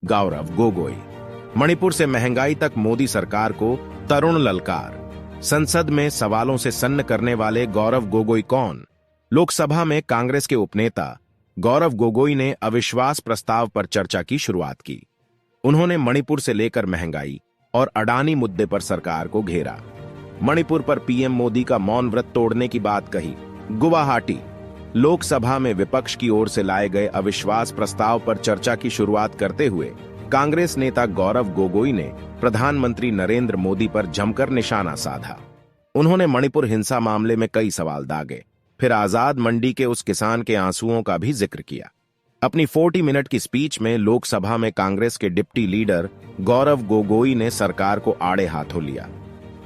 गौरव गोगोई। मणिपुर से महंगाई तक मोदी सरकार को तरुण ललकार। संसद में सवालों से सन्न करने वाले गौरव गोगोई कौन? लोकसभा में कांग्रेस के उपनेता गौरव गोगोई ने अविश्वास प्रस्ताव पर चर्चा की शुरुआत की। उन्होंने मणिपुर से लेकर महंगाई और अडानी मुद्दे पर सरकार को घेरा। मणिपुर पर पीएम मोदी का मौन व्रत तोड़ने की बात कही। गुवाहाटी लोकसभा में विपक्ष की ओर से लाए गए अविश्वास प्रस्ताव पर चर्चा की शुरुआत करते हुए कांग्रेस नेता गौरव गोगोई ने प्रधानमंत्री नरेंद्र मोदी पर जमकर निशाना साधा। उन्होंने मणिपुर हिंसा मामले में कई सवाल दागे, फिर आजाद मंडी के उस किसान के आंसुओं का भी जिक्र किया। अपनी 40 मिनट की स्पीच में लोकसभा में कांग्रेस के डिप्टी लीडर गौरव गोगोई ने सरकार को आड़े हाथों लिया।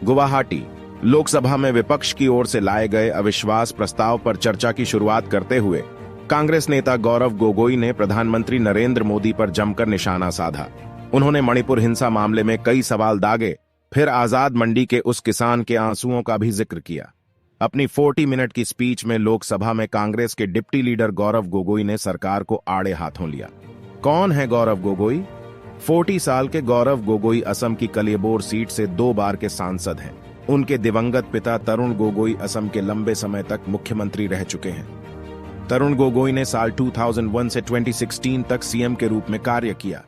गुवाहाटी लोकसभा में विपक्ष की ओर से लाए गए अविश्वास प्रस्ताव पर चर्चा की शुरुआत करते हुए कांग्रेस नेता गौरव गोगोई ने प्रधानमंत्री नरेंद्र मोदी पर जमकर निशाना साधा। उन्होंने मणिपुर हिंसा मामले में कई सवाल दागे, फिर आजाद मंडी के उस किसान के आंसुओं का भी जिक्र किया। अपनी 40 मिनट की स्पीच में लोकसभा में कांग्रेस के डिप्टी लीडर गौरव गोगोई ने सरकार को आड़े हाथों लिया। कौन है गौरव गोगोई? 40 साल के गौरव गोगोई असम की कलियाबोर सीट से 2 बार के सांसद हैं। उनके दिवंगत पिता तरुण गोगोई असम के लंबे समय तक मुख्यमंत्री रह चुके हैं। तरुण गोगोई ने साल 2001 से 2016 तक सीएम के रूप में कार्य किया।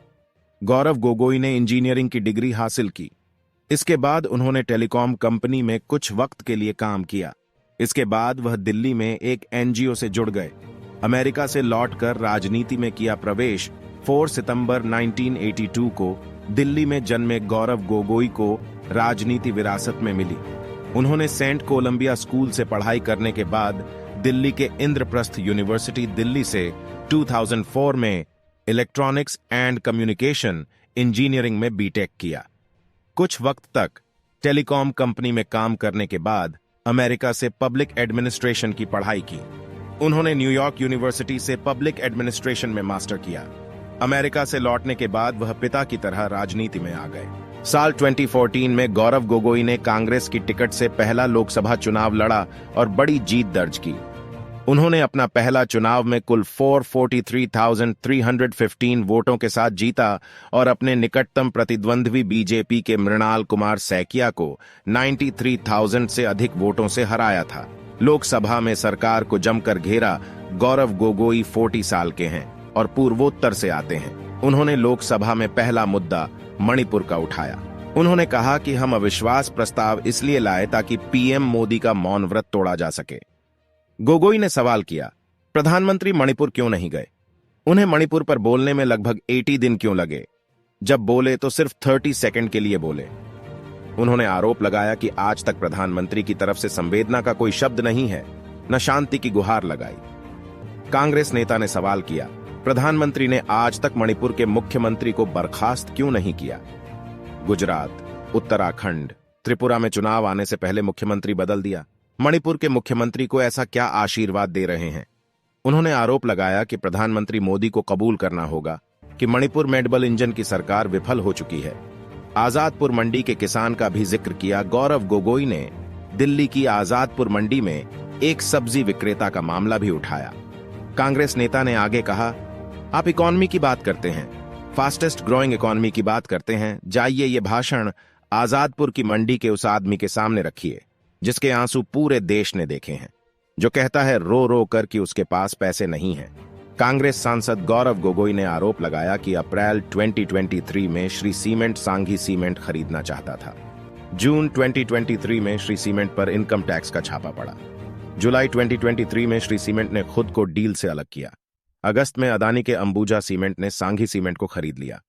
गौरव गोगोई ने इंजीनियरिंग की डिग्री हासिल की। इसके बाद उन्होंने टेलीकॉम कंपनी में कुछ वक्त के लिए काम किया। इसके बाद वह दिल्ली में एक एनजीओ से जुड़ गए। अमेरिका से लौटकर राजनीति में किया प्रवेश। 4 सितंबर 1982 को दिल्ली में जन्मे गौरव गोगोई को राजनीति विरासत में मिली। उन्होंने सेंट कोलंबिया स्कूल से पढ़ाई करने के बाद दिल्ली के इंद्रप्रस्थ यूनिवर्सिटी दिल्ली से 2004 में इलेक्ट्रॉनिक्स एंड कम्युनिकेशन इंजीनियरिंग में बीटेक किया। कुछ वक्त तक टेलीकॉम कंपनी में काम करने के बाद अमेरिका से पब्लिक एडमिनिस्ट्रेशन की पढ़ाई की। उन्होंने न्यूयॉर्क यूनिवर्सिटी से पब्लिक एडमिनिस्ट्रेशन में मास्टर किया। अमेरिका से लौटने के बाद वह पिता की तरह राजनीति में आ गए। साल 2014 में गौरव गोगोई ने कांग्रेस की टिकट से पहला लोकसभा चुनाव लड़ा और बड़ी जीत दर्ज की। उन्होंने अपना पहला चुनाव में कुल 443,315 वोटों के साथ जीता और अपने निकटतम प्रतिद्वंद्वी बीजेपी के मृणाल कुमार सैकिया को 93,000 से अधिक वोटों से हराया था। लोकसभा में सरकार को जमकर घेरा। गौरव गोगोई 40 साल के हैं और पूर्वोत्तर से आते हैं। उन्होंने लोकसभा में पहला मुद्दा मणिपुर का उठाया। उन्होंने कहा कि हम अविश्वास प्रस्ताव इसलिए लाए ताकि पीएम मोदी का मौन व्रत तोड़ा जा सके। गोगोई ने सवाल किया, प्रधानमंत्री मणिपुर क्यों नहीं गए? उन्हें मणिपुर पर बोलने में लगभग 80 दिन क्यों लगे? जब बोले तो सिर्फ 30 सेकंड के लिए बोले। उन्होंने आरोप लगाया कि आज तक प्रधानमंत्री की तरफ से संवेदना का कोई शब्द नहीं है, न शांति की गुहार लगाई। कांग्रेस नेता ने सवाल किया, प्रधानमंत्री ने आज तक मणिपुर के मुख्यमंत्री को बर्खास्त क्यों नहीं किया? गुजरात, उत्तराखंड, त्रिपुरा में चुनाव आने से पहले मुख्यमंत्री बदल दिया। मणिपुर के मुख्यमंत्री को ऐसा क्या आशीर्वाद दे रहे हैं? उन्होंने आरोप लगाया कि प्रधानमंत्री मोदी को कबूल करना होगा कि मणिपुर में डबल इंजन की सरकार विफल हो चुकी है। आजादपुर मंडी के किसान का भी जिक्र किया। गौरव गोगोई ने दिल्ली की आजादपुर मंडी में एक सब्जी विक्रेता का मामला भी उठाया। कांग्रेस नेता ने आगे कहा, आप इकॉनमी की बात करते हैं, फास्टेस्ट ग्रोइंग इकॉनमी की बात करते हैं। जाइए ये भाषण आजादपुर की मंडी के उस आदमी के सामने रखिए जिसके आंसू पूरे देश ने देखे हैं, जो कहता है रो रो कर कि उसके पास पैसे नहीं हैं। कांग्रेस सांसद गौरव गोगोई ने आरोप लगाया कि अप्रैल 2023 में श्री सीमेंट सांघी सीमेंट खरीदना चाहता था। जून 2023 में श्री सीमेंट पर इनकम टैक्स का छापा पड़ा। जुलाई 2023 में श्री सीमेंट ने खुद को डील से अलग किया। अगस्त में अदानी के अंबुजा सीमेंट ने सांघी सीमेंट को खरीद लिया।